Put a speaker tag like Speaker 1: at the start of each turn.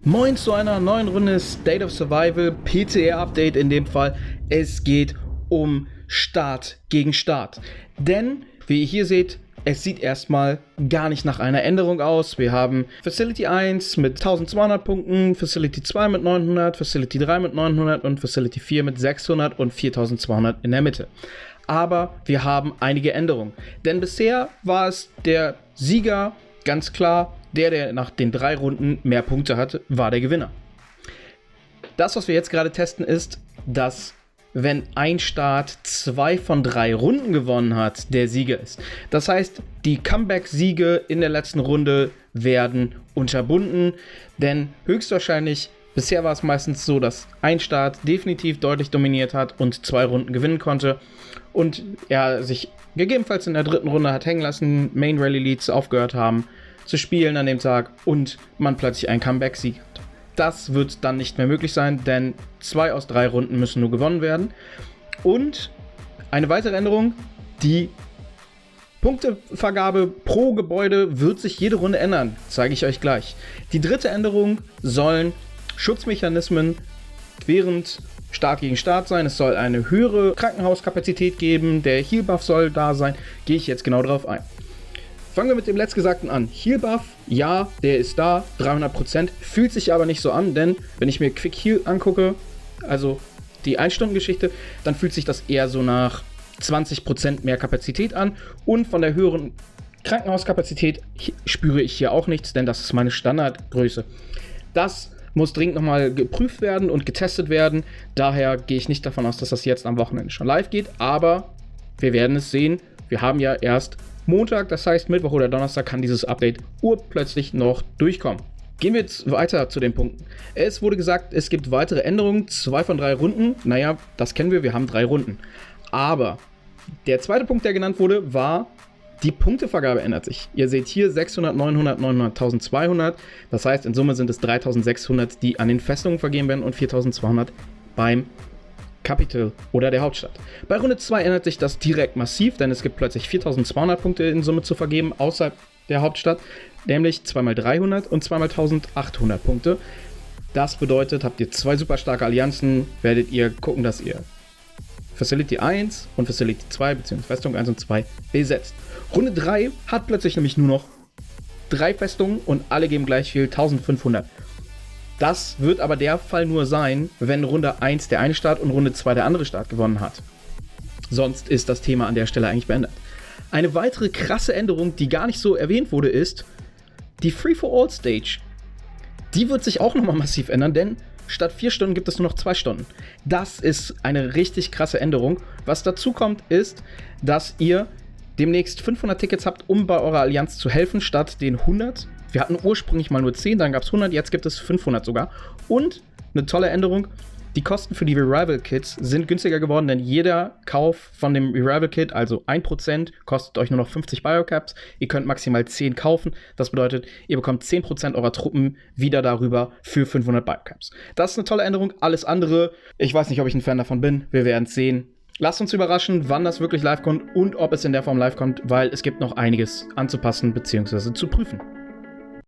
Speaker 1: Moin zu einer neuen Runde State of Survival, PTR-Update in dem Fall. Es geht um Start gegen Start. Denn, wie ihr hier seht, es sieht erstmal gar nicht nach einer Änderung aus. Wir haben Facility 1 mit 1200 Punkten, Facility 2 mit 900, Facility 3 mit 900 und Facility 4 mit 600 und 4200 in der Mitte. Aber wir haben einige Änderungen. Denn bisher war es der Sieger, ganz klar, der nach den 3 Runden mehr Punkte hatte, war der Gewinner. Das, was wir jetzt gerade testen, ist, dass wenn ein Start 2 von 3 Runden gewonnen hat, der Sieger ist. Das heißt, die Comeback-Siege in der letzten Runde werden unterbunden, denn höchstwahrscheinlich, bisher war es meistens so, dass ein Start definitiv deutlich dominiert hat und 2 Runden gewinnen konnte und er sich gegebenenfalls in der 3. Runde hat hängen lassen, Main Rally Leads aufgehört haben zu spielen an dem Tag und man plötzlich einen Comeback-Sieg hat. Das wird dann nicht mehr möglich sein, denn 2 aus 3 Runden müssen nur gewonnen werden. Und eine weitere Änderung, die Punktevergabe pro Gebäude wird sich jede Runde ändern, zeige ich euch gleich. Die dritte Änderung sollen Schutzmechanismen während Start gegen Start sein. Es soll eine höhere Krankenhauskapazität geben, der Heal Buff soll da sein, gehe ich jetzt genau drauf ein. Fangen wir mit dem letztgesagten an. Heal Buff, ja, der ist da, 300%, fühlt sich aber nicht so an, denn wenn ich mir Quick Heal angucke, also die 1-Stunden-Geschichte, dann fühlt sich das eher so nach 20% mehr Kapazität an und von der höheren Krankenhauskapazität spüre ich hier auch nichts, denn das ist meine Standardgröße. Das muss dringend nochmal geprüft werden und getestet werden, daher gehe ich nicht davon aus, dass das jetzt am Wochenende schon live geht, aber wir werden es sehen. Wir haben ja erst Montag, das heißt Mittwoch oder Donnerstag kann dieses Update urplötzlich noch durchkommen. Gehen wir jetzt weiter zu den Punkten. Es wurde gesagt, es gibt weitere Änderungen, 2 von 3 Runden. Naja, das kennen wir haben 3 Runden. Aber der zweite Punkt, der genannt wurde, war, die Punktevergabe ändert sich. Ihr seht hier 600, 900, 900, 1200. Das heißt, in Summe sind es 3600, die an den Festungen vergeben werden und 4200 beim Capital oder der Hauptstadt. Bei Runde 2 ändert sich das direkt massiv, denn es gibt plötzlich 4200 Punkte in Summe zu vergeben außerhalb der Hauptstadt, nämlich 2x300 und 2x1800 Punkte. Das bedeutet, habt ihr 2 super starke Allianzen, werdet ihr gucken, dass ihr Facility 1 und Facility 2 bzw. Festung 1 und 2 besetzt. Runde 3 hat plötzlich nämlich nur noch 3 Festungen und alle geben gleich viel, 1500. Das wird aber der Fall nur sein, wenn Runde 1 der eine Staat und Runde 2 der andere Staat gewonnen hat. Sonst ist das Thema an der Stelle eigentlich beendet. Eine weitere krasse Änderung, die gar nicht so erwähnt wurde, ist die Free-for-All-Stage. Die wird sich auch nochmal massiv ändern, denn statt 4 Stunden gibt es nur noch 2 Stunden. Das ist eine richtig krasse Änderung. Was dazu kommt, ist, dass ihr demnächst 500 Tickets habt, um bei eurer Allianz zu helfen, statt den 100. Wir hatten ursprünglich mal nur 10, dann gab es 100, jetzt gibt es 500 sogar. Und eine tolle Änderung, die Kosten für die Revival Kits sind günstiger geworden, denn jeder Kauf von dem Revival Kit, also 1%, kostet euch nur noch 50 Biocaps. Ihr könnt maximal 10 kaufen. Das bedeutet, ihr bekommt 10% eurer Truppen wieder darüber für 500 Biocaps. Das ist eine tolle Änderung. Alles andere, ich weiß nicht, ob ich ein Fan davon bin. Wir werden es sehen. Lasst uns überraschen, wann das wirklich live kommt und ob es in der Form live kommt, weil es gibt noch einiges anzupassen bzw. zu prüfen.